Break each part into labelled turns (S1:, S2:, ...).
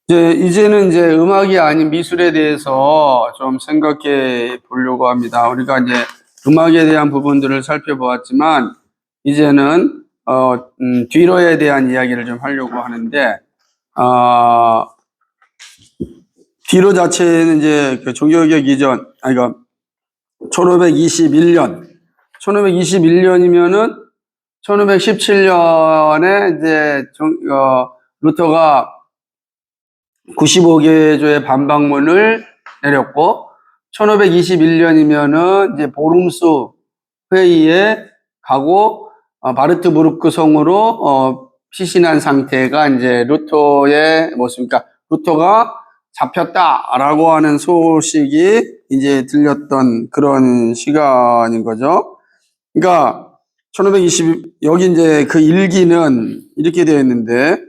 S1: 이제는 음악이 아닌 미술에 대해서 좀 생각해 보려고 합니다. 우리가 음악에 대한 부분들을 살펴보았지만, 이제는, 뒤로에 대한 이야기를 좀 하려고 하는데, 뒤로 자체는 그 종교개혁 이전, 1521년이면은 1517년에 루터가 95개조의 반박문을 내렸고, 1521년이면은 보름수 회의에 가고, 바르트부르크 성으로 피신한 상태가 루터의 모습이니까, 루터가 잡혔다라고 하는 소식이 들렸던 그런 시간인 거죠. 그러니까 여기 그 일기는 이렇게 되어 있는데,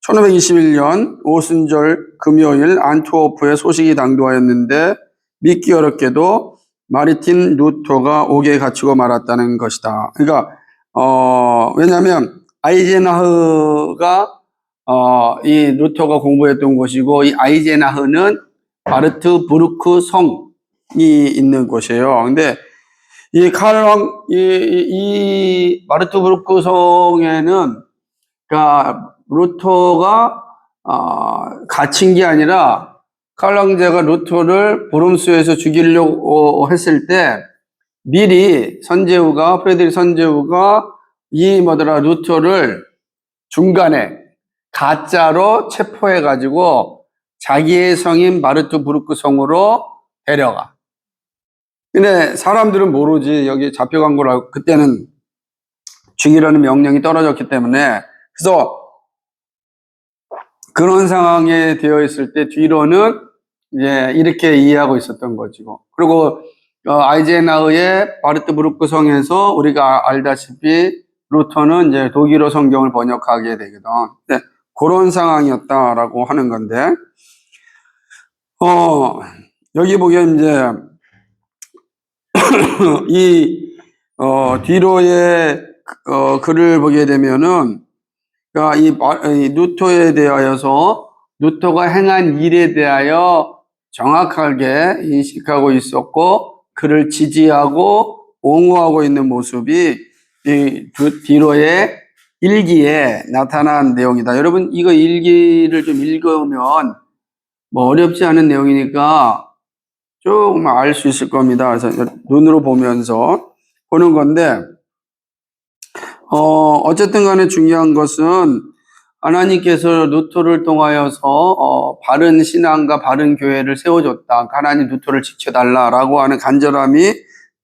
S1: 1521년 오순절 금요일 안트워프에 소식이 당도하였는데 믿기 어렵게도 마르틴 루터가 옥에 갇히고 말았다는 것이다. 그러니까 왜냐하면 아이젠하흐가 이 루터가 공부했던 곳이고, 이 아이젠하흐는 바르트부르크 성이 있는 곳이에요. 근데 이 바르트부르크 성에는, 그러니까 루터가 갇힌 게 아니라 칼 황제가 루터를 보름수에서 죽이려고 했을 때 미리 프레드릭 선제후가 루터를 중간에 가짜로 체포해가지고 자기의 성인 바르트부르크 성으로 데려가. 근데 사람들은 모르지. 여기 잡혀간 걸 알고, 그때는 죽이라는 명령이 떨어졌기 때문에. 그래서 그런 상황에 되어 있을 때 뒤로는 이렇게 이해하고 있었던 거죠. 그리고 아이젠하흐의 바르트부르크 성에서 우리가 알다시피 루터는 독일어 성경을 번역하게 되거든. 그런 상황이었다라고 하는 건데, 여기 보면 뒤로의 글을 보게 되면은, 그러니까 이 루터에 대하여서 루터가 행한 일에 대하여 정확하게 인식하고 있었고, 그를 지지하고 옹호하고 있는 모습이 이 뒤로의 일기에 나타난 내용이다. 여러분, 이거 일기를 좀 읽으면 어렵지 않은 내용이니까 조금 알 수 있을 겁니다. 그래서 눈으로 보면서 보는 건데, 어쨌든 간에 중요한 것은 하나님께서 루터를 통하여서 바른 신앙과 바른 교회를 세워줬다. 하나님 루터를 지켜달라라고 하는 간절함이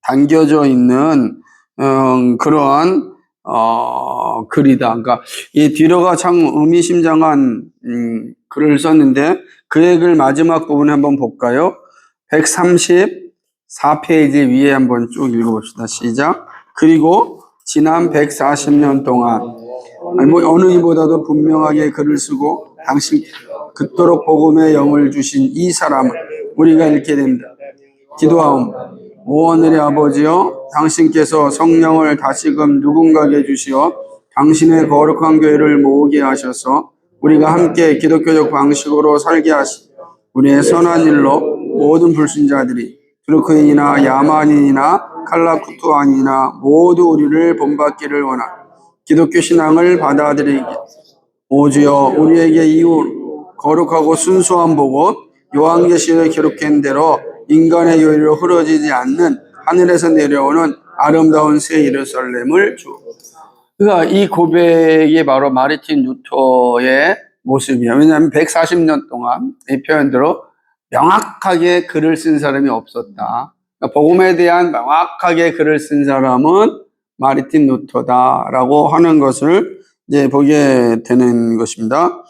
S1: 담겨져 있는 그러한 글이다. 그러니까 이 뒤로가 참 의미심장한 글을 썼는데, 그의 글 마지막 부분 한번 볼까요? 134페이지 위에 한번 쭉 읽어봅시다. 시작. 그리고 지난 140년 동안 어느 이보다도 분명하게 글을 쓰고 당신 그토록 복음의 영을 주신 이 사람을 우리가 읽게 된다. 기도하옵. 오 하늘의 아버지여, 당신께서 성령을 다시금 누군가에게 주시어 당신의 거룩한 교회를 모으게 하셔서 우리가 함께 기독교적 방식으로 살게 하시, 우리의 선한 일로 모든 불신자들이 두르크인이나 야만인이나 칼라쿠투안이나 모두 우리를 본받기를 원하 기독교 신앙을 받아들이기. 오주여, 우리에게 이후 거룩하고 순수한 복음 요한계시록에 기록한 대로 인간의 요리로 흐려지지 않는 하늘에서 내려오는 아름다운 새 예루살렘을 주. 그러니까 이 고백이 바로 마르틴 루터의 모습이에요. 왜냐하면 140년 동안 이 표현대로 명확하게 글을 쓴 사람이 없었다. 그러니까 복음에 대한 명확하게 글을 쓴 사람은 마르틴 루터다라고 하는 것을 보게 되는 것입니다.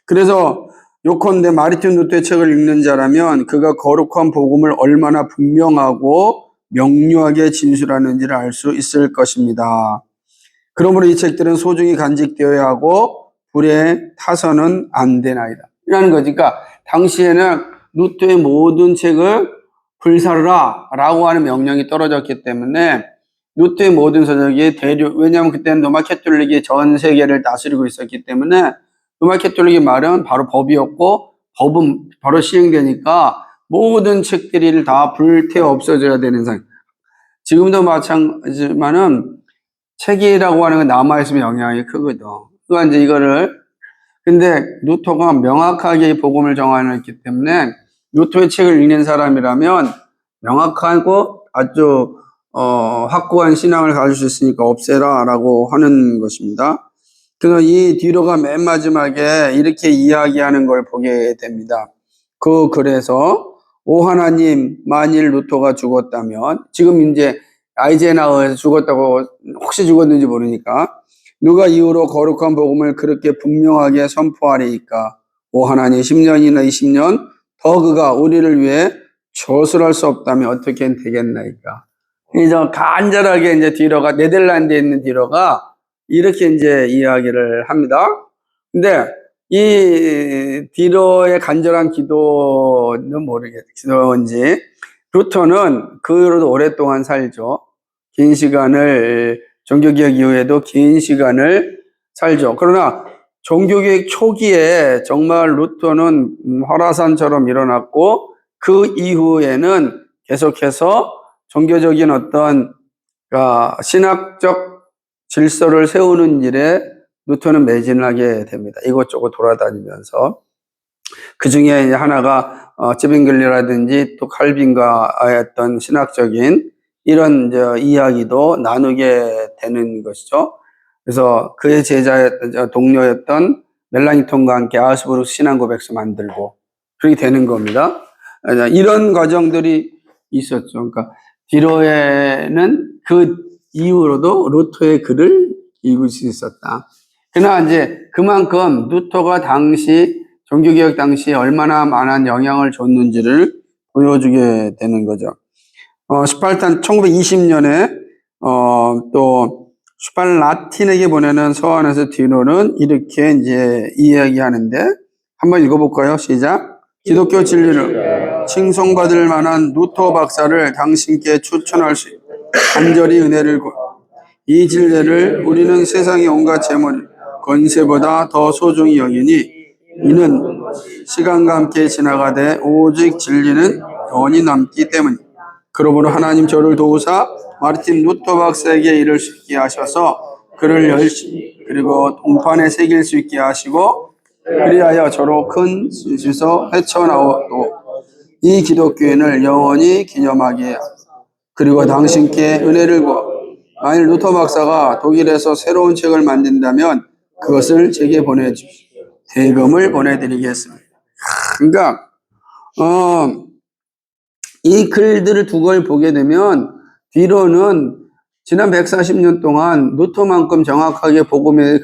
S1: 그래서 요컨대 마르틴 루터의 책을 읽는 자라면 그가 거룩한 복음을 얼마나 분명하고 명료하게 진술하는지를 알 수 있을 것입니다. 그러므로 이 책들은 소중히 간직되어야 하고 불에 타서는 안 되나이다. 이라는 거지. 그러니까 당시에는 루터의 모든 책을 불사르라 라고 하는 명령이 떨어졌기 때문에 루터의 모든 서적이 왜냐하면 그때는 로마 캐톨릭이 전 세계를 다스리고 있었기 때문에 로마 캐톨릭의 말은 바로 법이었고, 법은 바로 시행되니까 모든 책들이 다 불태워 없어져야 되는 상황. 지금도 마찬가지지만은 책이라고 하는 건 남아있으면 영향이 크거든. 그러니까 이제 근데 루터가 명확하게 이 복음을 정하였기 때문에 루터의 책을 읽는 사람이라면 명확하고 아주 확고한 신앙을 가질 수 있으니까 없애라 라고 하는 것입니다. 그래서 이 디도가 맨 마지막에 이렇게 이야기하는 걸 보게 됩니다. 그 글에서 오 하나님, 만일 루터가 죽었다면, 지금 이제 아이젠하워에서 죽었다고 혹시 죽었는지 모르니까 누가 이후로 거룩한 복음을 그렇게 분명하게 선포하리이까? 오 하나님, 10년이나 20년 더 그가 우리를 위해 저술할 수 없다면 어떻게 되겠나이까? 그래서 간절하게 이제 디도가, 네덜란드에 있는 디도가 이렇게 이제 이야기를 합니다. 근데 이 디도의 간절한 기도는 기도인지, 루터는 그로도 오랫동안 살죠. 긴 시간을, 종교개혁 이후에도 긴 시간을 살죠. 그러나 종교개혁 초기에 정말 루터는 화라산처럼 일어났고, 그 이후에는 계속해서 종교적인 어떤 신학적 질서를 세우는 일에 루터는 매진을 하게 됩니다. 이곳저곳 돌아다니면서. 그 중에 하나가 쯔빙글리라든지 또 칼빈과의 어떤 신학적인 이런 이야기도 나누게 되는 것이죠. 그래서 그의 동료였던 멜라니톤과 함께 아우스부르크 신앙고백서 만들고 그렇게 되는 겁니다. 이런 과정들이 있었죠. 그러니까 디도에는 그 이후로도 루터의 글을 읽을 수 있었다. 그러나 이제 그만큼 루터가 당시 종교개혁 당시에 얼마나 많은 영향을 줬는지를 보여주게 되는 거죠. 1920년에 또 슈팔라틴에게 보내는 서한에서 디도는 이렇게 이제 이야기하는데 한번 읽어볼까요? 시작. 기독교 진리를 칭송받을 만한 루터 박사를 당신께 추천할 수 있고 간절히 은혜를 이 진리를 우리는 세상의 온갖 재물, 권세보다 더 소중히 여기니 이는 시간과 함께 지나가되 오직 진리는 영원히 남기 때문이다. 그러므로 하나님 저를 도우사 마르틴 루터 박사에게 이를 수 있게 하셔서 그를 열심히 그리고 동판에 새길 수 있게 하시고 그리하여 저로 큰 수에서 헤쳐나오고 이 기독교인을 영원히 기념하게 하소서. 그리고 당신께 은혜를 구하고 만일 루터 박사가 독일에서 새로운 책을 만든다면 그것을 제게 보내주십시오. 대금을 보내드리겠습니다. 그러니까 이 글들을 두 걸 보게 되면 디도는 지난 140년 동안 루터만큼 정확하게 복음의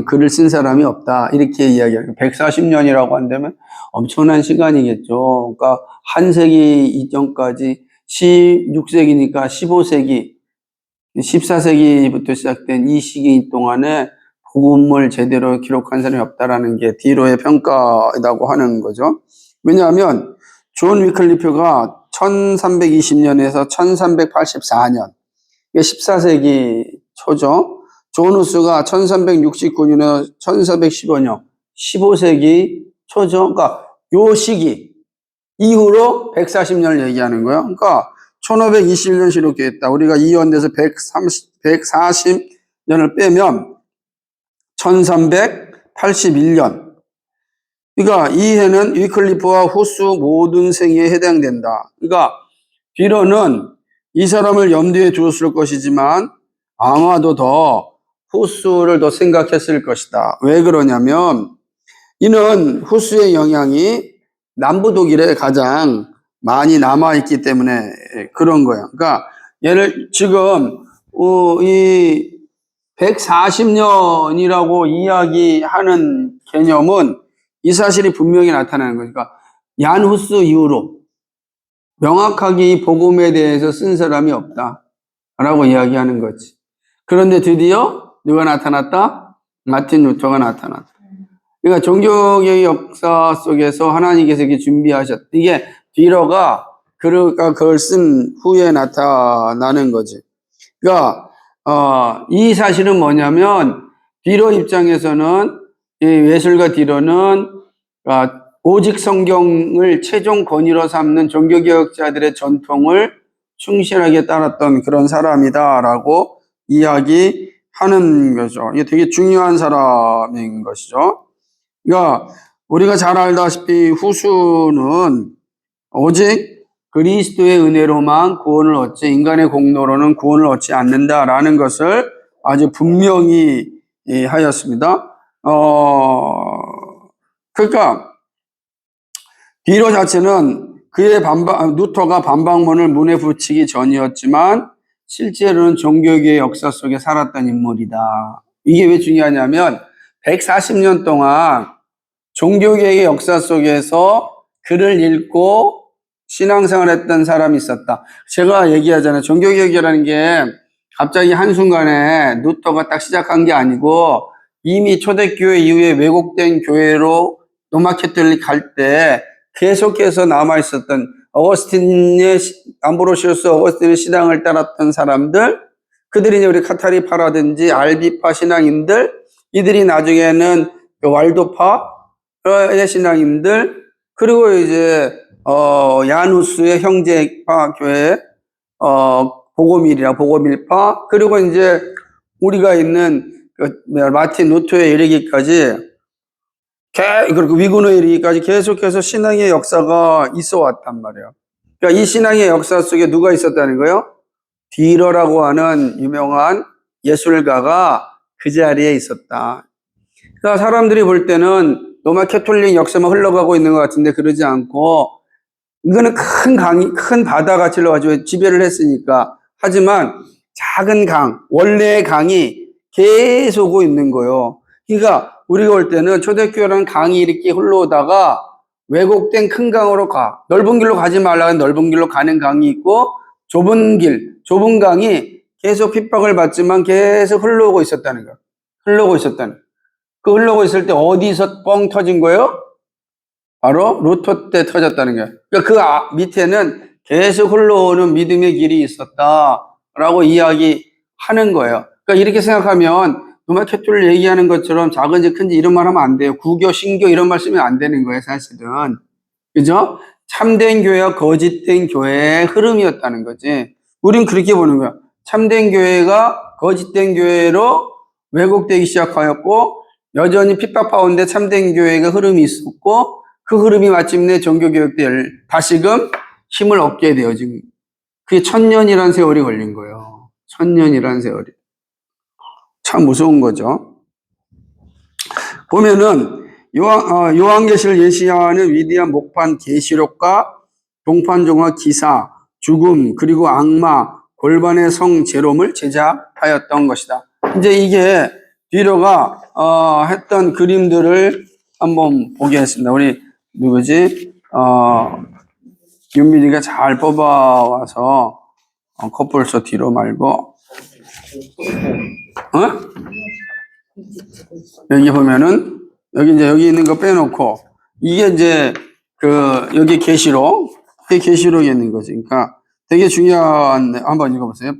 S1: 글을 쓴 사람이 없다. 이렇게 이야기해요. 140년이라고 한다면 엄청난 시간이겠죠. 그러니까 한 세기 이전까지 16세기니까 15세기, 14세기부터 시작된 이 시기 동안에 복음을 제대로 기록한 사람이 없다라는 게 디도의 평가이라고 하는 거죠. 왜냐하면 존 위클리프가 1320년에서 1384년, 14세기 초죠. 존 후스가 1369년에서 1415년, 15세기 초죠. 그러니까 요 시기 이후로 140년을 얘기하는 거예요. 그러니까 1521년 이렇게 했다. 우리가 이원돼서 140년을 빼면 1381년. 그러니까 이 해는 위클리프와 후스 모든 생에 해당된다. 그러니까 디도는 이 사람을 염두에 두었을 것이지만 아마도 더 후스를 더 생각했을 것이다. 왜 그러냐면 이는 후스의 영향이 남부 독일에 가장 많이 남아있기 때문에 그런 거예요. 그러니까 지금 이 140년이라고 이야기하는 개념은 이 사실이 분명히 나타나는 거예요. 그러니까 얀 후스 이후로 명확하게 이 복음에 대해서 쓴 사람이 없다라고 이야기하는 거지. 그런데 드디어 누가 나타났다? 마틴 루터가 나타났다. 그러니까 종교개혁의 역사 속에서 하나님께서 이렇게 준비하셨다. 이게 디도가 그걸 쓴 후에 나타나는 거지. 그러니까 이 사실은 뭐냐면 디도 입장에서는 이 예술가 디도는 오직 성경을 최종 권위로 삼는 종교개혁자들의 전통을 충실하게 따랐던 그런 사람이다라고 이야기하는 거죠. 이게 되게 중요한 사람인 것이죠. 그러니까 우리가 잘 알다시피 후수는 오직 그리스도의 은혜로만 구원을 얻지 인간의 공로로는 구원을 얻지 않는다라는 것을 아주 분명히 하였습니다. 그러니까 디로 자체는 그의 루터가 반박문을 문에 붙이기 전이었지만 실제로는 종교계의 역사 속에 살았던 인물이다. 이게 왜 중요하냐면 140년 동안 종교계의 역사 속에서 글을 읽고 신앙생활 했던 사람이 있었다. 제가 얘기하잖아요. 종교개혁이라는 게 갑자기 한순간에 루터가 딱 시작한 게 아니고 이미 초대교회 이후에 왜곡된 교회로 로마 캐톨릭 갈 때 계속해서 남아있었던 암브로시우스 어거스틴의 신앙을 따랐던 사람들, 그들이 이제 우리 카타리파라든지 알비파 신앙인들, 이들이 나중에는 왈도파의 신앙인들, 그리고 이제 야누스의 형제파 교회, 보고밀파, 그리고 이제 우리가 있는 마틴 루터에 이르기까지, 그리고 위근호에 이르기까지 계속해서 신앙의 역사가 있어 왔단 말이에요. 그러니까 이 신앙의 역사 속에 누가 있었다는 거예요? 디러라고 하는 유명한 예술가가 그 자리에 있었다. 그러니까 사람들이 볼 때는 로마 캐톨릭 역사만 흘러가고 있는 것 같은데 그러지 않고, 이거는 큰 강이, 큰 바다같이 흘러가지고 지배를 했으니까. 하지만 작은 강, 원래의 강이 계속 오고 있는 거예요. 그러니까 우리가 볼 때는 초대교회라는 강이 이렇게 흘러오다가 왜곡된 큰 강으로 가. 넓은 길로 가지 말라고 넓은 길로 가는 강이 있고, 좁은 강이 계속 핍박을 받지만 계속 흘러오고 있었다는 거예요. 흘러오고 있었다는 거예요. 그 흘러오고 있을 때 어디서 뻥 터진 거예요? 바로 루터 때 터졌다는 거예요. 그러니까 그 밑에는 계속 흘러오는 믿음의 길이 있었다라고 이야기하는 거예요. 그러니까 이렇게 생각하면 로마 캐톨릭 얘기하는 것처럼 작은지 큰지 이런 말 하면 안 돼요. 구교, 신교 이런 말 쓰면 안 되는 거예요, 사실은. 그죠? 참된 교회와 거짓된 교회의 흐름이었다는 거지. 우린 그렇게 보는 거야. 참된 교회가 거짓된 교회로 왜곡되기 시작하였고, 여전히 핍박 가운데 참된 교회가 흐름이 있었고, 그 흐름이 마침내 종교개혁 때 다시금 힘을 얻게 돼요, 지금. 그게 1000년이라는 세월이 걸린 거예요. 1000년이라는 세월이. 참 무서운 거죠. 보면은, 요한계시를 예시하는 위대한 목판 계시록과 동판종화 기사, 죽음, 그리고 악마, 골반의 성 제롬을 제작하였던 것이다. 이제 이게 디러가 했던 그림들을 한번 보겠습니다. 우리 누구지? 윤민이가 잘 뽑아와서 커플서 뒤로 말고 여기 보면은 여기 있는 거 빼놓고 이게 이제 여기 계시록, 이게 계시록에 있는 거지. 그러니까 되게 중요한, 한번 읽어보세요.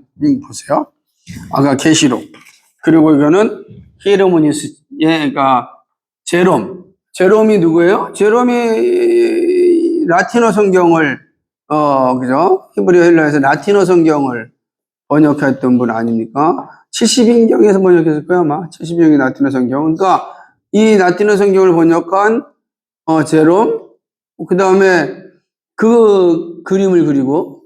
S1: 보세요. 아까 계시록, 그리고 이거는 히에로모니스의, 그러니까 제롬이 누구예요? 제롬이 라틴어 성경을 그죠? 히브리어 헬라에서 라틴어 성경을 번역했던 분 아닙니까? 70인경에서 번역했을 거야, 아마. 70인경의 라틴어 성경. 그러니까 이 라틴어 성경을 번역한 제롬, 그 다음에 그 그림을 그리고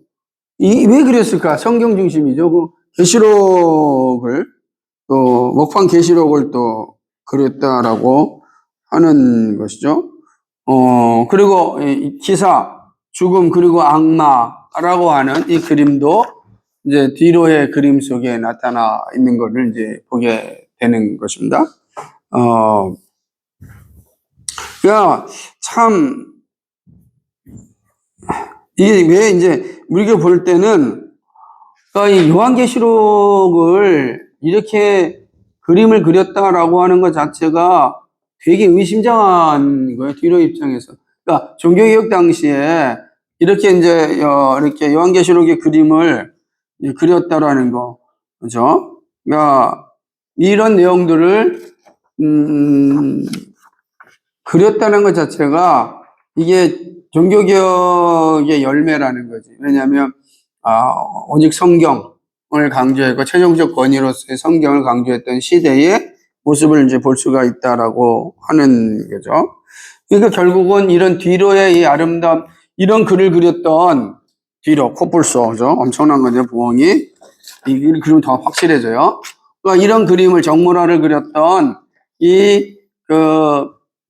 S1: 왜 그랬을까? 성경 중심이죠. 그 계시록을 또 목판 계시록을 또 그렸다라고 하는 것이죠. 그리고 기사, 죽음, 그리고 악마라고 하는 이 그림도 이제 디로의 그림 속에 나타나 있는 것을 이제 보게 되는 것입니다. 그러니까 참 이게 왜 이제 우리가 볼 때는 이 요한계시록을 이렇게 그림을 그렸다라고 하는 것 자체가 되게 의심장한 거예요, 디로 입장에서. 그러니까 종교개혁 당시에 이렇게 이제 이렇게 요한계시록의 그림을 그렸다라는 거, 그죠? 그러니까 이런 내용들을 그렸다는 것 자체가 이게 종교개혁의 열매라는 거지. 왜냐하면 오직 성경을 강조했고 최종적 권위로서의 성경을 강조했던 시대의 모습을 이제 볼 수가 있다라고 하는 거죠. 그러니까 결국은 이런 뒤로의 이 아름다운 이런 글을 그렸던 뒤로 코뿔소죠. 엄청난 거죠. 부엉이. 이 그림 더 확실해져요. 그러니까 이런 그림을 정모라를 그렸던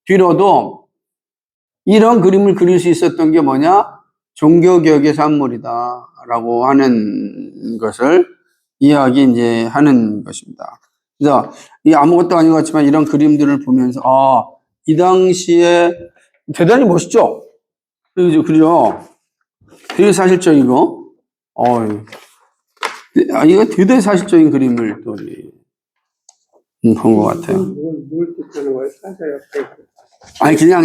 S1: 뒤로도 이런 그림을 그릴 수 있었던 게 뭐냐? 종교개혁의 산물이다라고 하는 것을 이야기 이제 하는 것입니다. 그래서 이 아무것도 아닌 것 같지만 이런 그림들을 보면서 이 당시에 대단히 멋있죠? 그죠? 되게 사실적이고, 이거 대단히 사실적인 그림을 또 본 것 같아요.
S2: 뭘 뜻하는 거예요? 사자 옆에.
S1: 아니, 그냥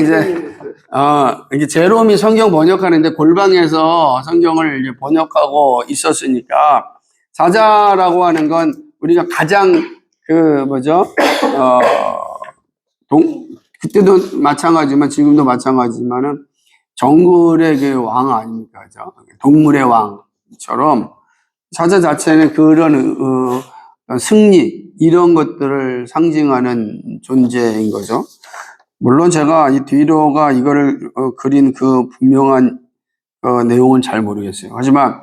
S1: 이게 제롬이 성경 번역하는데 골방에서 성경을 이제 번역하고 있었으니까, 사자라고 하는 건 우리가 가장 그때도 마찬가지지만 지금도 마찬가지지만은 정글의 그 왕 아닙니까? 그죠? 동물의 왕처럼 사자 자체는 그런 승리 이런 것들을 상징하는 존재인 거죠. 물론 제가 이 뒤로가 이거를 그린 그 분명한 내용은 잘 모르겠어요. 하지만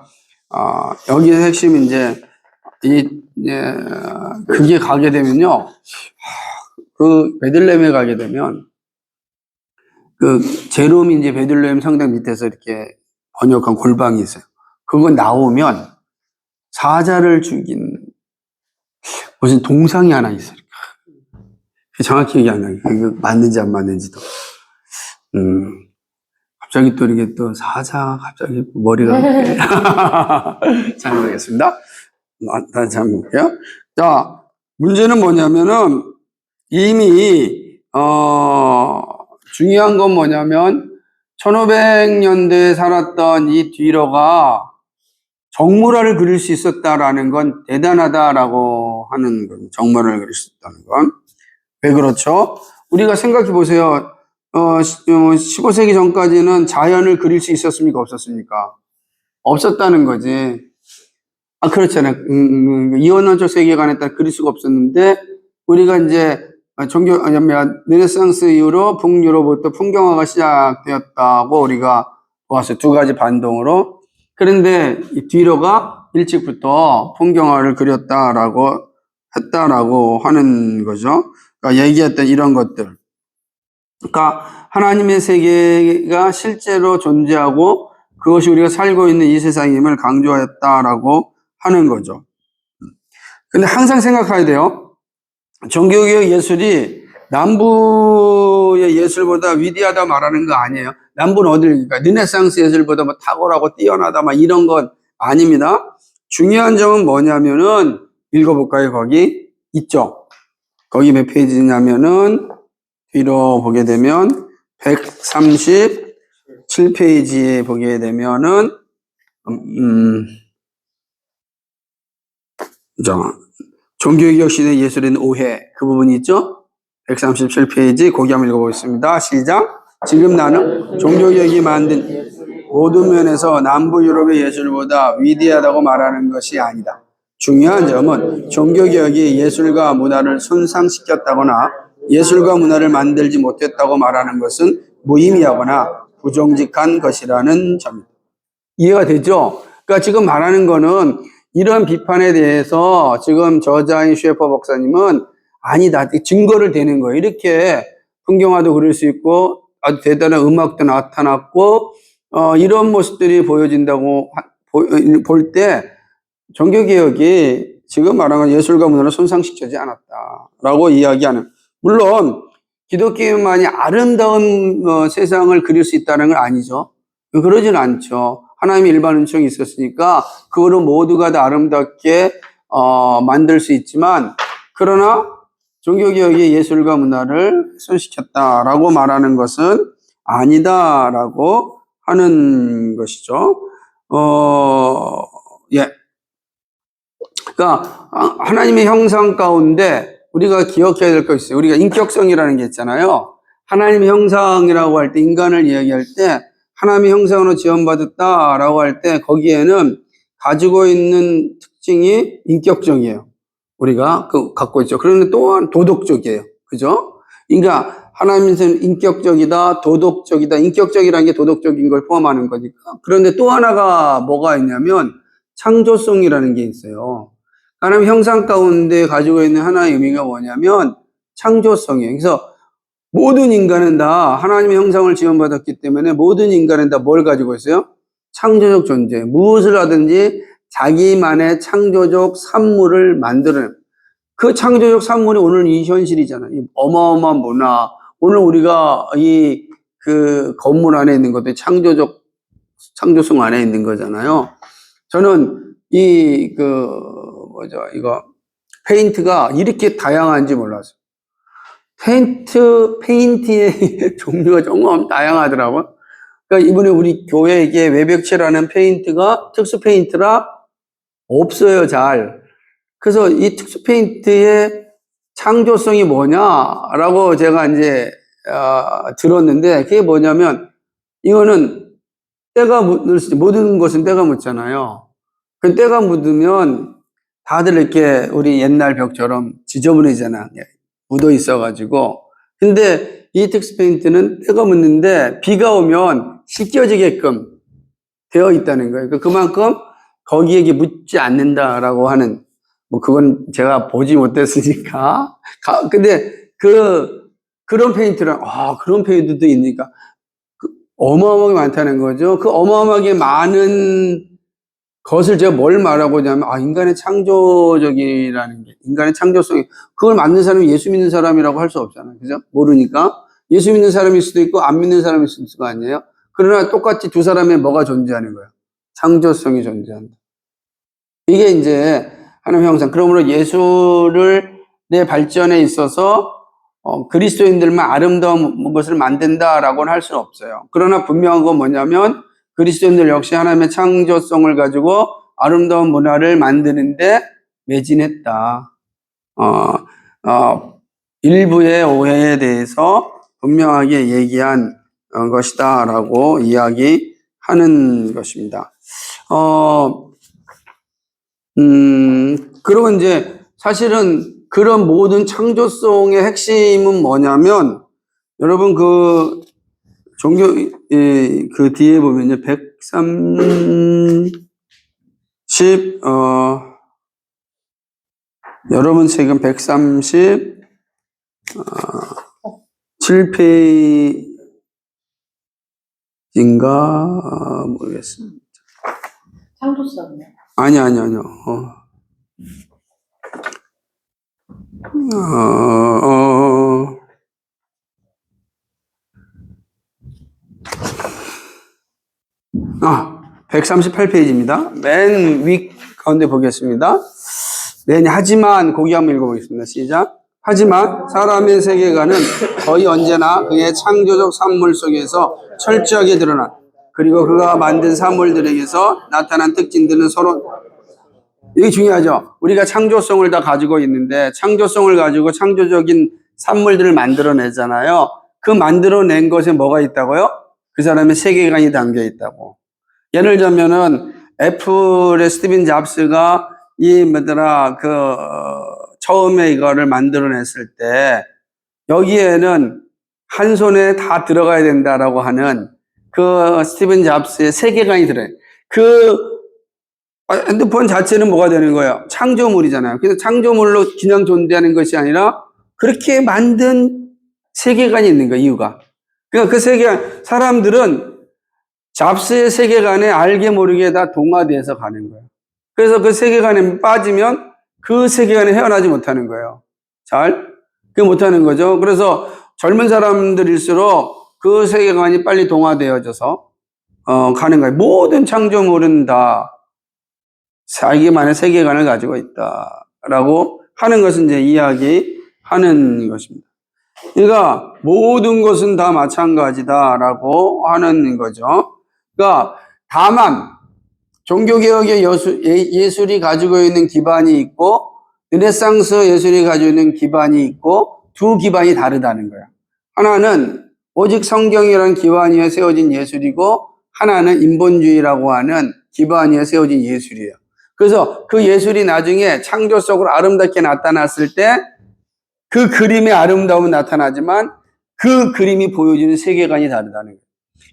S1: 여기의 핵심이 이제 그게 가게 되면요, 그 베들레헴에 가게 되면 그 제롬이 이제 베들레헴 성당 밑에서 이렇게 번역한 골방이 있어요. 그거 나오면 사자를 죽인 무슨 동상이 하나 있어요. 정확히 기억이 안 나요. 이거 맞는지 안 맞는지도. 갑자기 또 이렇게 또 사자 갑자기 머리가 잘 모르겠습니다. 다시 한번 볼게요. 자, 문제는 뭐냐면은 이미 중요한 건 뭐냐면 1500년대에 살았던 이 뒤로가 정모라를 그릴 수 있었다라는 건 대단하다라고 하는 건, 정모라를 그릴 수 있다는 건. 왜 그렇죠? 우리가 생각해 보세요. 15세기 전까지는 자연을 그릴 수 있었습니까? 없었습니까? 없었다는 거지. 그렇잖아요. 이원론적 세계관에 따라 그릴 수가 없었는데, 우리가 이제 르네상스 이후로 북유럽부터 풍경화가 시작되었다고 우리가 보았어요. 두 가지 반동으로. 그런데 이 뒤로가 일찍부터 풍경화를 그렸다라고 했다라고 하는 거죠. 그러니까 얘기했던 이런 것들. 그러니까 하나님의 세계가 실제로 존재하고 그것이 우리가 살고 있는 이 세상임을 강조했다라고 하는 거죠. 근데 항상 생각해야 돼요. 종교개혁 예술이 남부의 예술보다 위대하다 말하는 거 아니에요. 남부는 어딜까? 르네상스 예술보다 뭐 탁월하고 뛰어나다 막 이런 건 아닙니다. 중요한 점은 뭐냐면은 읽어볼까요? 거기 있죠. 거기 몇 페이지냐면은 뒤로 보게 되면 137페이지에 보게 되면은 종교개혁 시대 예술인 오해 그 부분이 있죠. 137페이지 거기 한번 읽어보겠습니다. 시작. 지금 나는 종교개혁이 만든 모든 면에서 남부 유럽의 예술보다 위대하다고 말하는 것이 아니다. 중요한 점은 종교개혁이 예술과 문화를 손상시켰다거나 예술과 문화를 만들지 못했다고 말하는 것은 무의미하거나 부정직한 것이라는 점입니다. 이해가 되죠? 그러니까 지금 말하는 거는 이런 비판에 대해서 지금 저자인 셰퍼 박사님은 아니다. 증거를 대는 거예요. 이렇게 풍경화도 그릴 수 있고 아주 대단한 음악도 나타났고 이런 모습들이 보여진다고 볼 때 종교개혁이 지금 말하는 예술과 문화를 손상시키지 않았다라고 이야기하는. 물론 기독교만이 아름다운 세상을 그릴 수 있다는 건 아니죠. 그러진 않죠. 하나님의 일반 은총이 있었으니까 그거를 모두가 다 아름답게 만들 수 있지만, 그러나 종교개혁이 예술과 문화를 훼손시켰다라고 말하는 것은 아니다라고 하는 것이죠. 그러니까 하나님의 형상 가운데 우리가 기억해야 될 것이 있어요. 우리가 인격성이라는 게 있잖아요. 하나님의 형상이라고 할 때, 인간을 이야기할 때 하나님의 형상으로 지원받았다라고 할 때 거기에는 가지고 있는 특징이 인격적이에요. 우리가 갖고 있죠. 그런데 또한 도덕적이에요. 그죠? 그러니까 하나님은 인격적이다, 도덕적이다. 인격적이라는 게 도덕적인 걸 포함하는 거니까. 그런데 또 하나가 뭐가 있냐면 창조성이라는 게 있어요. 하나님 형상 가운데 가지고 있는 하나의 의미가 뭐냐면 창조성이에요. 그래서 모든 인간은 다 하나님의 형상을 지원받았기 때문에 모든 인간은 다 뭘 가지고 있어요? 창조적 존재. 무엇을 하든지 자기만의 창조적 산물을 만드는 그 창조적 산물이 오늘 이 현실이잖아요. 이 어마어마한 문화. 오늘 우리가 이 그 건물 안에 있는 것도 창조성 안에 있는 거잖아요. 저는 이거 페인트가 이렇게 다양한지 몰랐어요. 페인트의 종류가 정말 다양하더라고요. 그러니까 이번에 우리 교회에게 외벽칠하는 페인트가 특수 페인트라 없어요, 잘. 그래서 이 특수 페인트의 창조성이 뭐냐라고 제가 이제 들었는데 그게 뭐냐면 이거는 때가 모든 것은 때가 묻잖아요. 그 때가 묻으면 다들 이렇게 우리 옛날 벽처럼 지저분해지잖아. 묻어 있어가지고. 근데 이 특수 페인트는 때가 묻는데 비가 오면 씻겨지게끔 되어 있다는 거예요. 그만큼 거기에 묻지 않는다라고 하는, 뭐 그건 제가 보지 못했으니까. 근데 그런 페인트랑, 그런 페인트도 있으니까 어마어마하게 많다는 거죠. 그 어마어마하게 많은 것을 제가 뭘 말하고자 하면, 인간의 창조적이라는 게, 인간의 창조성이, 그걸 만든 사람이 예수 믿는 사람이라고 할 수 없잖아요. 그죠? 모르니까. 예수 믿는 사람일 수도 있고, 안 믿는 사람일 수도 있을 거 아니에요? 그러나 똑같이 두 사람의 뭐가 존재하는 거예요? 창조성이 존재한다. 이게 이제 하나님의 형상. 그러므로 내 발전에 있어서 그리스도인들만 아름다운 것을 만든다라고는 할 수는 없어요. 그러나 분명한 건 뭐냐면 그리스도인들 역시 하나님의 창조성을 가지고 아름다운 문화를 만드는데 매진했다. 일부의 오해에 대해서 분명하게 얘기한 것이다라고 이야기하는 것입니다. 그리고 이제 사실은 그런 모든 창조성의 핵심은 뭐냐면 여러분 그 뒤에 보면요. 130, 여러분 지금 137페이지인가? 모르겠습니다.
S3: 창조성이요?
S1: 아니요. 아, 138페이지입니다. 맨 위 가운데 보겠습니다. 하지만 거기 한번 읽어보겠습니다. 시작. 하지만 사람의 세계관은 거의 언제나 그의 창조적 산물 속에서 철저하게 드러난, 그리고 그가 만든 산물들에게서 나타난 특징들은 서로, 이게 중요하죠. 우리가 창조성을 다 가지고 있는데 창조성을 가지고 창조적인 산물들을 만들어내잖아요. 그 만들어낸 것에 뭐가 있다고요? 그 사람의 세계관이 담겨 있다고. 예를 들면은 애플의 스티븐 잡스가 처음에 이거를 만들어냈을 때 여기에는 한 손에 다 들어가야 된다라고 하는 그 스티븐 잡스의 세계관이 들어요. 핸드폰 자체는 뭐가 되는 거예요? 창조물이잖아요. 그래서 창조물로 그냥 존재하는 것이 아니라 그렇게 만든 세계관이 있는 거예요, 이유가. 그러니까 그 세계관, 사람들은 잡스의 세계관에 알게 모르게 다 동화돼서 가는 거예요. 그래서 그 세계관에 빠지면 그 세계관에 헤어나지 못하는 거예요. 그게 못하는 거죠. 그래서 젊은 사람들일수록 그 세계관이 빨리 동화되어져서 가는 거예요. 모든 창조물은 다 자기만의 세계관을 가지고 있다라고 하는 것은 이제 이야기하는 것입니다. 그러니까 모든 것은 다 마찬가지다라고 하는 거죠. 그러니까 다만 종교개혁의 예술이 가지고 있는 기반이 있고 르네상스 예술이 가지고 있는 기반이 있고 두 기반이 다르다는 거예요. 하나는 오직 성경이라는 기반 위에 세워진 예술이고 하나는 인본주의라고 하는 기반 위에 세워진 예술이에요. 그래서 그 예술이 나중에 창조적으로 아름답게 나타났을 때 그 그림의 아름다움은 나타나지만 그 그림이 보여주는 세계관이 다르다는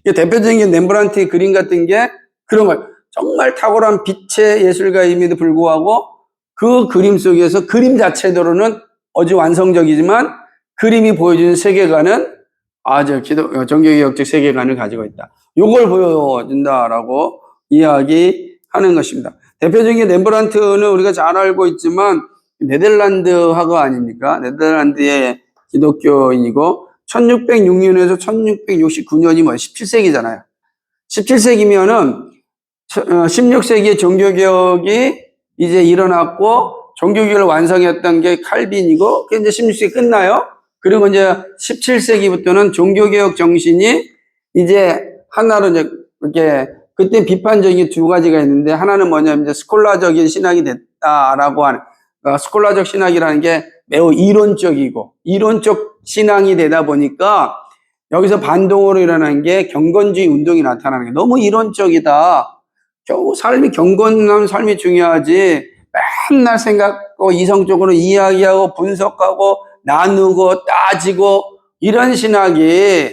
S1: 거예요. 대표적인 게 렘브란트의 그림 같은 게 그런 거예요. 정말 탁월한 빛의 예술가임에도 불구하고 그 그림 속에서 그림 자체대로는 아주 완성적이지만 그림이 보여주는 세계관은 아주 종교개혁적 세계관을 가지고 있다. 이걸 보여준다라고 이야기하는 것입니다. 대표적인 렘브란트는 우리가 잘 알고 있지만 네덜란드 화가 아닙니까? 네덜란드의 기독교인이고 1606년에서 1669년이 17세기잖아요. 17세기면은 16세기에 종교개혁이 이제 일어났고 종교개혁을 완성했던 게 칼빈이고 그게 이제 16세기 끝나요. 그리고 이제 17세기부터는 종교개혁 정신이 이제 하나로 이제 이렇게 그때 비판적인 두 가지가 있는데 하나는 뭐냐면 이제 스콜라적인 신학이 됐다라고 하는 스콜라적 신학이라는 게 매우 이론적이고 이론적 신앙이 되다 보니까 여기서 반동으로 일어난 게 경건주의 운동이 나타나는 게 너무 이론적이다. 겨우 삶이 경건한 삶이 중요하지. 맨날 생각하고 이성적으로 이야기하고 분석하고 나누고 따지고 이런 신앙이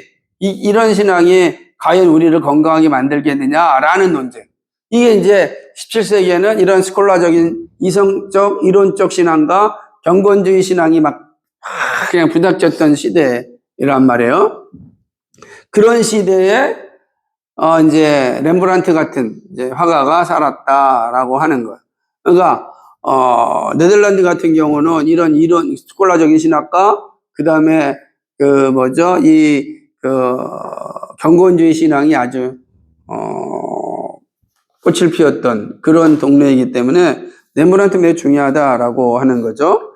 S1: 과연 우리를 건강하게 만들겠느냐라는 논쟁. 이게 이제 17세기에는 이런 스콜라적인 이성적 이론적 신앙과 경건주의 신앙이 막 그냥 부닥쳤던 시대란 말이에요. 그런 시대에 이제 렘브란트 같은 이제 화가가 살았다라고 하는 거예요. 그러니까 네덜란드 같은 경우는 이런 스콜라적인 신학과 그다음에 경건주의 신앙이 아주 꽃을 피웠던 그런 동네이기 때문에 렘브란트 매우 중요하다라고 하는 거죠.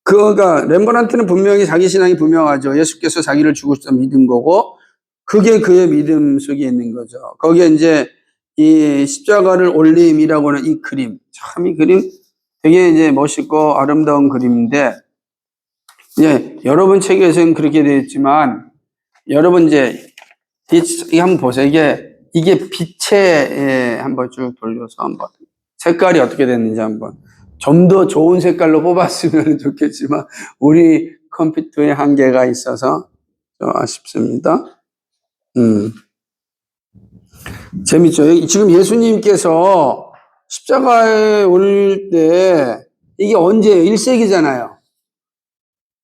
S1: 그러니까 렘브란트는 분명히 자기 신앙이 분명하죠. 예수께서 자기를 죽으셔서 믿은 거고 그게 그의 믿음 속에 있는 거죠. 거기에 이제 이 십자가를 올림이라고 하는 이 그림, 참 이 그림 되게 이제 멋있고 아름다운 그림인데 이제 여러분 책에서는 그렇게 되어 있지만 여러분 이제 이 한번 보세요. 이게 빛에 한번 쭉 돌려서 한번 색깔이 어떻게 됐는지 한번 좀 더 좋은 색깔로 뽑았으면 좋겠지만 우리 컴퓨터에 한계가 있어서 좀 아쉽습니다. 재밌죠? 지금 예수님께서 십자가에 올릴 때 이게 언제예요? 1세기잖아요.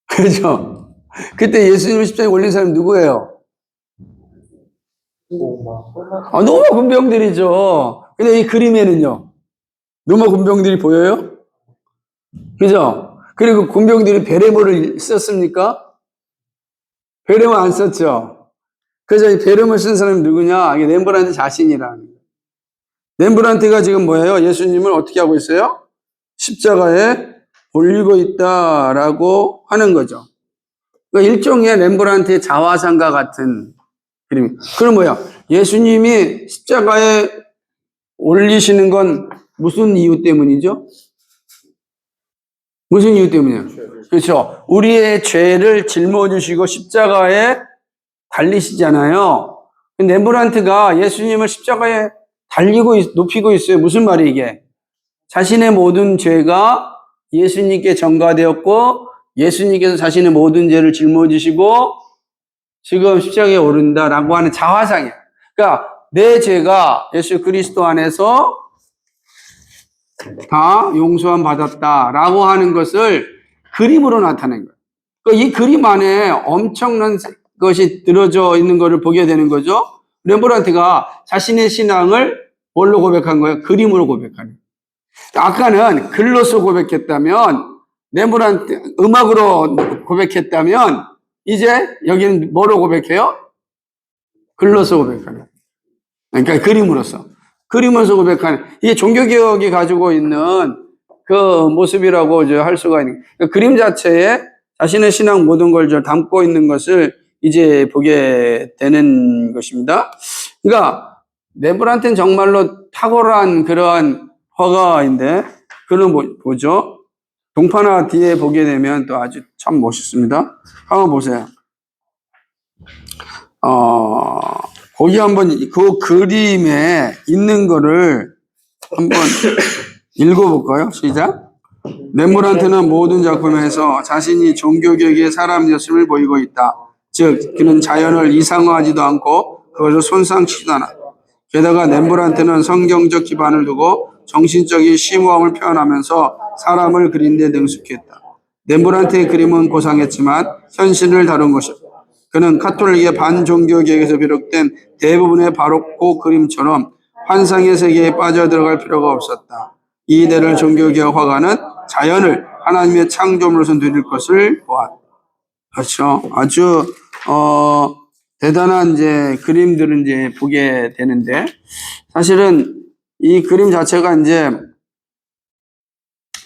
S1: 그죠? 그때 예수님 십자가에 올린 사람이 누구예요? 로마 군병들이죠. 근데 이 그림에는요, 로마 군병들이 보여요? 그죠? 그리고 군병들이 베레모를 썼습니까? 베레모 안 썼죠? 그래서 이 베레모 쓴 사람이 누구냐? 이게 렘브란트 자신이라는 거예요. 렘브란트가 지금 뭐예요? 예수님을 어떻게 하고 있어요? 십자가에 올리고 있다라고 하는 거죠. 그러니까 일종의 렘브란트의 자화상과 같은 그림. 그럼 뭐야? 예수님이 십자가에 올리시는 건 무슨 이유 때문이죠? 무슨 이유 때문이에요? 그렇죠. 우리의 죄를 짊어지시고 십자가에 달리시잖아요. 렘브란트가 예수님을 십자가에 높이고 있어요. 무슨 말이 이게? 자신의 모든 죄가 예수님께 전가되었고 예수님께서 자신의 모든 죄를 짊어지시고 지금 십자가에 오른다라고 하는 자화상이에요. 그러니까 내 죄가 예수 그리스도 안에서 다 용서함 받았다라고 하는 것을 그림으로 나타낸 거예요. 그러니까 이 그림 안에 엄청난 것이 들어져 있는 것을 보게 되는 거죠. 렘브란트가 자신의 신앙을 뭘로 고백한 거예요? 그림으로 고백하는 거예요. 아까는 글로서 고백했다면 렘브란트 음악으로 고백했다면 이제 여기는 뭐로 고백해요? 글로서 고백하는 거예요. 그러니까 그림으로서 고백하는 이게 종교개혁이 가지고 있는 그 모습이라고 할 수가 있는 그러니까 그림 자체에 자신의 신앙 모든 걸 담고 있는 것을 이제 보게 되는 것입니다. 그러니까 렘브란트는 정말로 탁월한 그러한 화가인데 그는 뭐죠? 동파나 뒤에 보게 되면 또 아주 참 멋있습니다. 한번 보세요. 거기 한번 그 그림에 있는 거를 한번 읽어볼까요? 시작. 렘브란트는 모든 작품에서 자신이 종교개혁의 사람이었음을 보이고 있다. 즉 그는 자연을 이상화하지도 않고 그것을 손상치지도 않아. 게다가 렘브란트는 성경적 기반을 두고 정신적인 심오함을 표현하면서 사람을 그린 데 능숙했다. 렘브란트의 그림은 고상했지만 현실을 다룬 것이다. 그는 카톨릭의 반종교개혁에서 비롯된 대부분의 바로코 그림처럼 환상의 세계에 빠져들어갈 필요가 없었다. 이 이대를 종교개혁 화가는 자연을 하나님의 창조물로서 누릴 것을 보았다. 그렇죠. 아주 대단한 이제 그림들을 이제 보게 되는데, 사실은 이 그림 자체가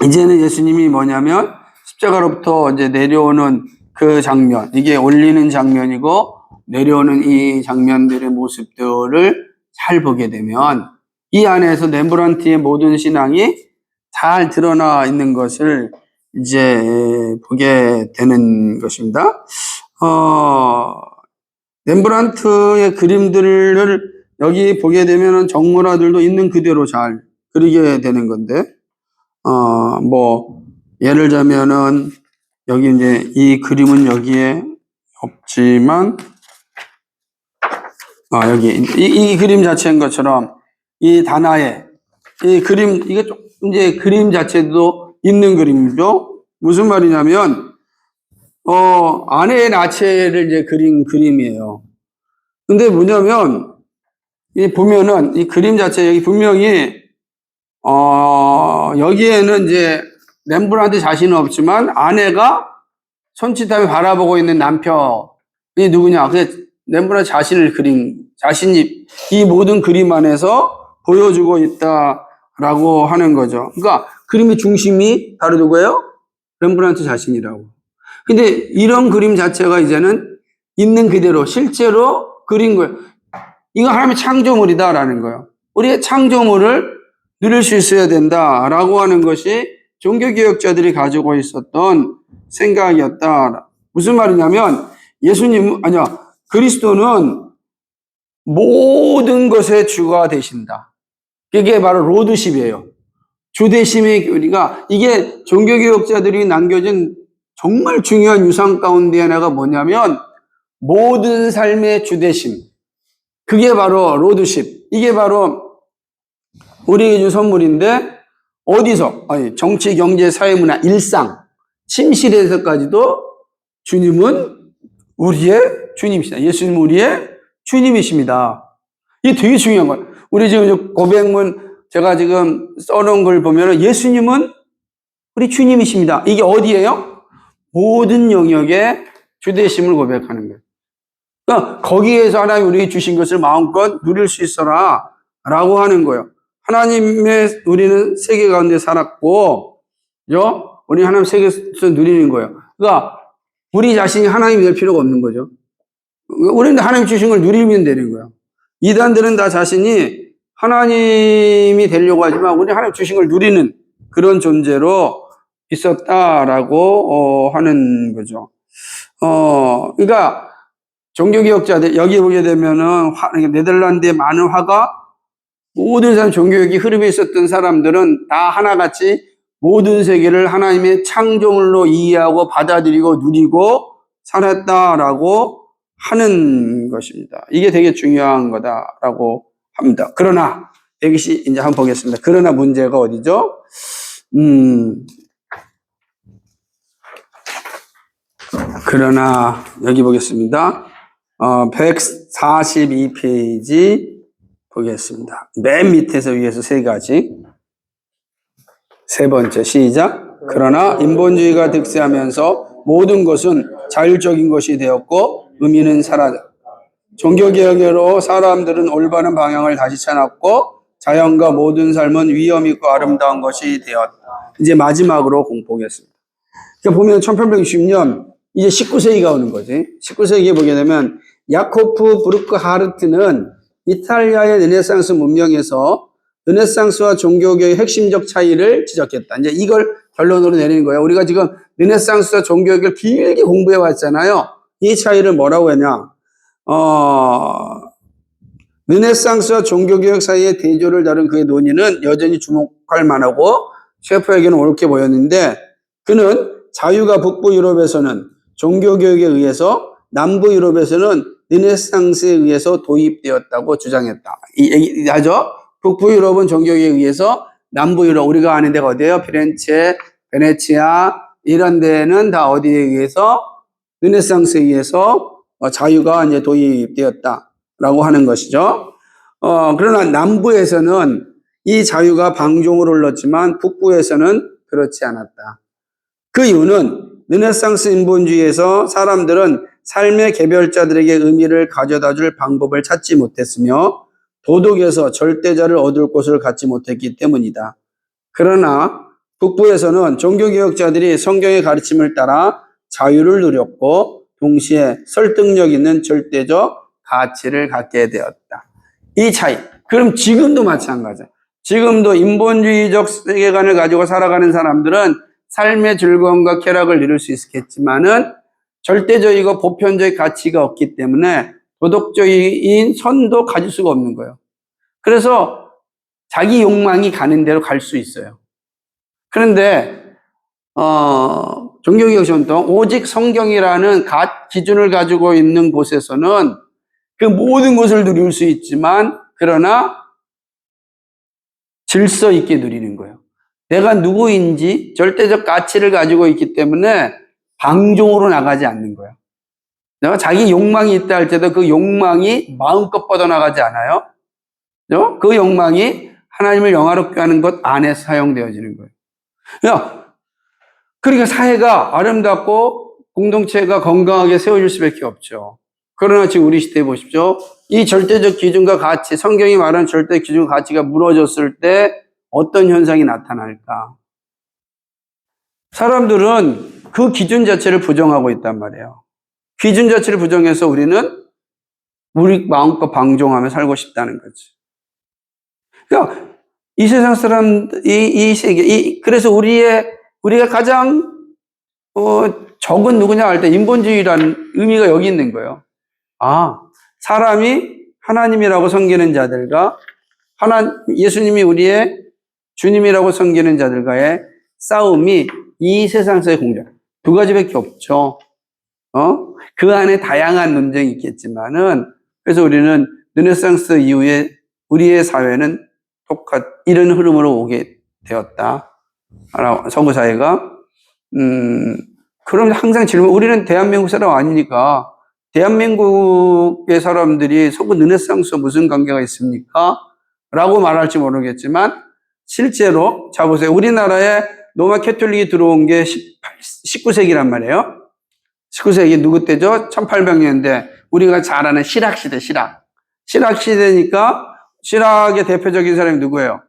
S1: 이제는 예수님이 뭐냐면 십자가로부터 이제 내려오는 그 장면, 이게 올리는 장면이고 내려오는 이 장면들의 모습들을 잘 보게 되면 이 안에서 렘브란트의 모든 신앙이 잘 드러나 있는 것을 이제 보게 되는 것입니다. 렘브란트의 그림들을 여기 보게 되면 정문화들도 있는 그대로 잘 그리게 되는 건데, 예를 들자면은 여기 이제 이 그림은 여기에 없지만, 여기 이 그림 자체인 것처럼 이 다나에 이 그림, 이게 이제 그림 자체도 있는 그림이죠. 무슨 말이냐면, 아내의 나체를 이제 그린 그림이에요. 근데 뭐냐면, 이 보면은 이 그림 자체 여기 분명히, 여기에는 이제 렘브란트 자신은 없지만 아내가 손짓하며 바라보고 있는 남편이 누구냐? 그게 렘브란트 자신을 자신이 이 모든 그림 안에서 보여주고 있다라고 하는 거죠. 그러니까 그림의 중심이 바로 누구예요? 렘브란트 자신이라고. 근데 이런 그림 자체가 이제는 있는 그대로 실제로 그린 거예요. 이거 하나님의 창조물이다라는 거예요. 우리의 창조물을 누릴 수 있어야 된다라고 하는 것이 종교개혁자들이 가지고 있었던 생각이었다. 무슨 말이냐면 그리스도는 모든 것의 주가 되신다. 그게 바로 로드십이에요. 주대심의 교리가, 이게 종교개혁자들이 남겨진 정말 중요한 유산 가운데 하나가 뭐냐면 모든 삶의 주대심. 그게 바로 로드십. 이게 바로 우리에게 준 선물인데, 어디서? 정치, 경제, 사회, 문화, 일상, 침실에서까지도 주님은 우리의 주님이시다. 예수님은 우리의 주님이십니다. 이게 되게 중요한 거예요. 우리 지금 고백문 제가 지금 써놓은 걸 보면 예수님은 우리 주님이십니다. 이게 어디예요? 모든 영역의 주되심을 고백하는 거예요. 그러니까 거기에서 하나님 우리에게 주신 것을 마음껏 누릴 수 있어라 라고 하는 거예요. 하나님의 우리는 세계 가운데 살았고, 우리 하나님 세계에서 누리는 거예요. 그러니까 우리 자신이 하나님이 될 필요가 없는 거죠. 우리는 하나님 주신 걸 누리면 되는 거예요. 이단들은 다 자신이 하나님이 되려고 하지만 우리 하나님 주신 걸 누리는 그런 존재로 있었다라고 하는 거죠. 그러니까 종교개혁자들 여기 보게 되면은 네덜란드의 많은 화가, 모든 사람 종교개혁이 흐름에 있었던 사람들은 다 하나같이 모든 세계를 하나님의 창조물로 이해하고 받아들이고 누리고 살았다라고 하는 것입니다. 이게 되게 중요한 거다라고 합니다. 그러나 여기시 이제 한번 보겠습니다. 그러나 문제가 어디죠? 그러나 여기 보겠습니다. 142페이지 보겠습니다. 맨 밑에서 위에서 세 가지. 세 번째, 시작. 그러나 인본주의가 득세하면서 모든 것은 자율적인 것이 되었고 의미는 사라졌다. 종교개혁으로 사람들은 올바른 방향을 다시 찾았고 자연과 모든 삶은 위험 있고 아름다운 것이 되었다. 이제 마지막으로 공포겠습니다. 그러니까 보면 1860년 이제 19세기가 오는 거지. 19세기에 보게 되면 야코프 브루크하르트는 이탈리아의 르네상스 문명에서 르네상스와 종교개혁의 핵심적 차이를 지적했다. 이제 이걸 결론으로 내리는 거예요. 우리가 지금 르네상스와 종교개혁을 길게 공부해 왔잖아요. 이 차이를 뭐라고 하냐? 르네상스와 종교개혁 사이의 대조를 다룬 그의 논의는 여전히 주목할 만하고 셰퍼에게는 옳게 보였는데 그는 자유가 북부 유럽에서는 종교개혁에 의해서 남부 유럽에서는 르네상스에 의해서 도입되었다고 주장했다. 이 얘기 하죠. 북부 유럽은 종교개혁에 의해서 남부 유럽 우리가 아는 데가 어디예요? 피렌체, 베네치아 이런 데는 다 어디에 의해서 르네상스에 의해서 자유가 이제 도입되었다라고 하는 것이죠. 그러나 남부에서는 이 자유가 방종으로 흘렀지만 북부에서는 그렇지 않았다. 그 이유는 르네상스 인본주의에서 사람들은 삶의 개별자들에게 의미를 가져다 줄 방법을 찾지 못했으며 도덕에서 절대자를 얻을 곳을 갖지 못했기 때문이다. 그러나 북부에서는 종교개혁자들이 성경의 가르침을 따라 자유를 누렸고 동시에 설득력 있는 절대적 가치를 갖게 되었다. 이 차이. 그럼 지금도 마찬가지야. 지금도 인본주의적 세계관을 가지고 살아가는 사람들은 삶의 즐거움과 쾌락을 누릴 수 있겠지만은 절대적이고 보편적 가치가 없기 때문에 도덕적인 선도 가질 수가 없는 거예요. 그래서 자기 욕망이 가는 대로 갈 수 있어요. 그런데 종교개혁 전통 오직 성경이라는 기준을 가지고 있는 곳에서는 그 모든 것을 누릴 수 있지만 그러나 질서 있게 누리는 거예요. 내가 누구인지 절대적 가치를 가지고 있기 때문에 방종으로 나가지 않는 거예요. 내가 자기 욕망이 있다 할 때도 그 욕망이 마음껏 뻗어나가지 않아요. 그 욕망이 하나님을 영화롭게 하는 것 안에 사용되어지는 거예요. 그러니까 사회가 아름답고 공동체가 건강하게 세워질 수밖에 없죠. 그러나 지금 우리 시대에 보십시오. 이 절대적 기준과 가치, 성경이 말하는 절대 기준과 가치가 무너졌을 때 어떤 현상이 나타날까? 사람들은 그 기준 자체를 부정하고 있단 말이에요. 기준 자체를 부정해서 우리는 우리 마음껏 방종하며 살고 싶다는 거지. 그러니까 이 세상 사람, 이 세계, 그래서 우리가 가장 적은 누구냐 할 때 인본주의라는 의미가 여기 있는 거예요. 사람이 하나님이라고 섬기는 자들과 예수님이 우리의 주님이라고 섬기는 자들과의 싸움이 이 세상에서의 공작. 두 가지밖에 없죠. 그 안에 다양한 논쟁이 있겠지만은, 그래서 우리는 르네상스 이후에 우리의 사회는 이런 흐름으로 오게 되었다. 서구 사회가. 그럼 항상 우리는 대한민국 사람 아니니까, 대한민국의 사람들이 서구 르네상스와 무슨 관계가 있습니까? 라고 말할지 모르겠지만, 실제로, 자 보세요. 우리나라에 로마 캐톨릭이 들어온 게 19세기란 말이에요. 19세기 누구 때죠? 1800년대. 우리가 잘 아는 실학시대, 실학시대니까, 실학의 대표적인 사람이 누구예요?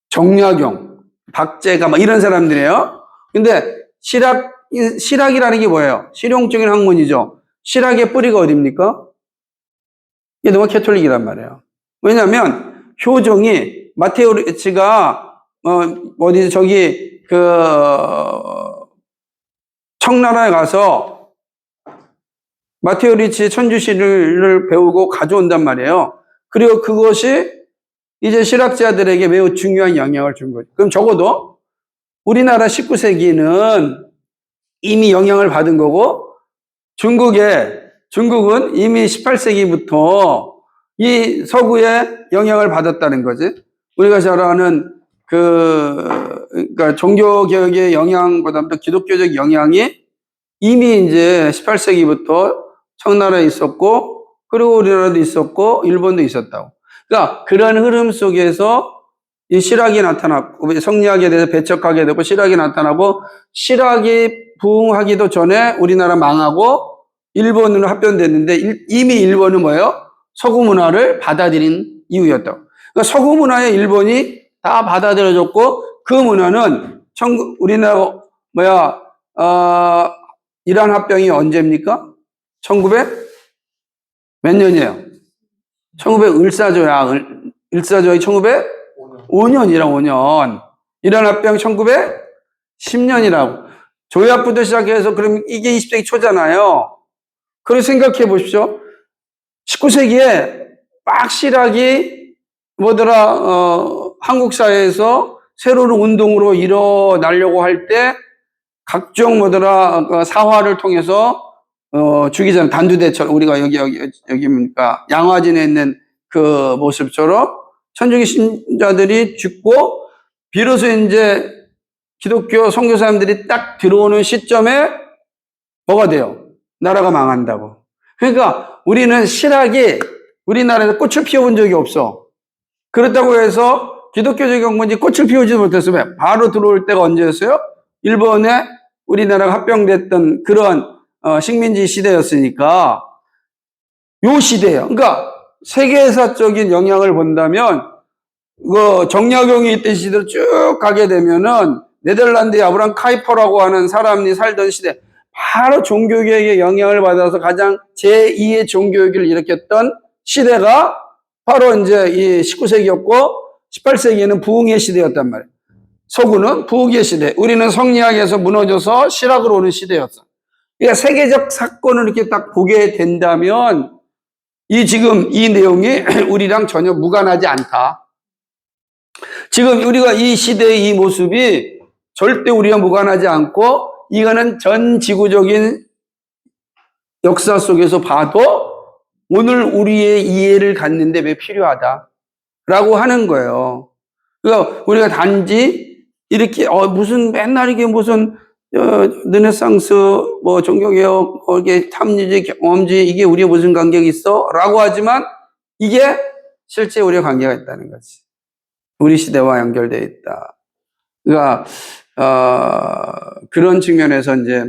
S1: 정약용, 박제가, 이런 사람들이에요. 근데 실학이라는 게 뭐예요? 실용적인 학문이죠. 실학의 뿌리가 어디입니까? 이게 로마 캐톨릭이란 말이에요. 왜냐하면 효종이 마테오 리치가 청나라에 가서 마테오 리치 천주시를 배우고 가져온단 말이에요. 그리고 그것이 이제 실학자들에게 매우 중요한 영향을 준 거죠. 그럼 적어도 우리나라 19세기는 이미 영향을 받은 거고 중국은 이미 18세기부터 이 서구에 영향을 받았다는 거지. 우리가 잘 아는 그러니까 종교개혁의 영향보다도 기독교적 영향이 이미 이제 18세기부터 청나라에 있었고, 그리고 우리나라도 있었고, 일본도 있었다고. 그러니까 그런 흐름 속에서 이 실학이 나타났고, 성리학에 대해서 배척하게 되고, 실학이 나타나고, 실학이 부흥하기도 전에 우리나라 망하고, 일본으로 합병됐는데, 이미 일본은 뭐예요? 서구 문화를 받아들인 이유였다고. 그러니까 서구 문화에 일본이 다 받아들여졌고, 그 문화는 우리나라 이란 합병이 언제입니까? 1900 몇 년이에요? 1900 을사조약이 1905년이라 5년. 이런 합병 1910년이라고. 조약부터 시작해서 그럼 이게 20세기 초잖아요. 그걸 생각해 보십시오. 19세기에 확실하게 한국 사회에서 새로운 운동으로 일어나려고 할 때 각종 사화를 통해서 주기전 단두대처럼 우리가 여기입니까 양화진에 있는 그 모습처럼 천주교 신자들이 죽고 비로소 이제 기독교 선교사님들이 딱 들어오는 시점에 뭐가 돼요? 나라가 망한다고. 그러니까 우리는 실학이 우리나라에서 꽃을 피워본 적이 없어. 그렇다고 해서 기독교적 경문이 꽃을 피우지 못했으면 바로 들어올 때가 언제였어요? 일본에 우리나라가 합병됐던 그런 식민지 시대였으니까 요 시대예요. 그러니까 세계사적인 영향을 본다면 정약용이 있던 시대로 쭉 가게 되면은 네덜란드의 아브람 카이퍼라고 하는 사람이 살던 시대 바로 종교개혁의 영향을 받아서 가장 제2의 종교개혁을 일으켰던 시대가 바로 이제 이 19세기였고 18세기에는 부흥의 시대였단 말이에요. 서구는 부흥의 시대, 우리는 성리학에서 무너져서 실학으로 오는 시대였어. 그러니까 세계적 사건을 이렇게 딱 보게 된다면 지금 이 내용이 우리랑 전혀 무관하지 않다. 지금 우리가 이 시대의 이 모습이 절대 우리와 무관하지 않고 이거는 전 지구적인 역사 속에서 봐도 오늘 우리의 이해를 갖는 데 왜 필요하다라고 하는 거예요. 그러니까 우리가 단지 이렇게 무슨 맨날 이게 무슨 르네상스 종교개혁 이게 탐지지 경험지 이게 우리에 무슨 관계가 있어라고 하지만 이게 실제 우리와 관계가 있다는 거지. 우리 시대와 연결되어 있다. 그러니까 그런 측면에서 이제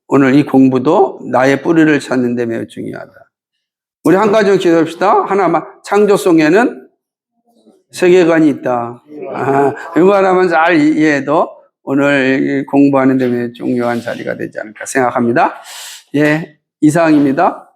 S1: 오늘 이 공부도 나의 뿌리를 찾는 데 매우 중요하다. 우리 한 가지 기도합시다. 하나만. 창조성에는 세계관이 있다. 이거 하나만 잘 이해해도 오늘 공부하는 데 매우 중요한 자리가 되지 않을까 생각합니다. 예, 이상입니다.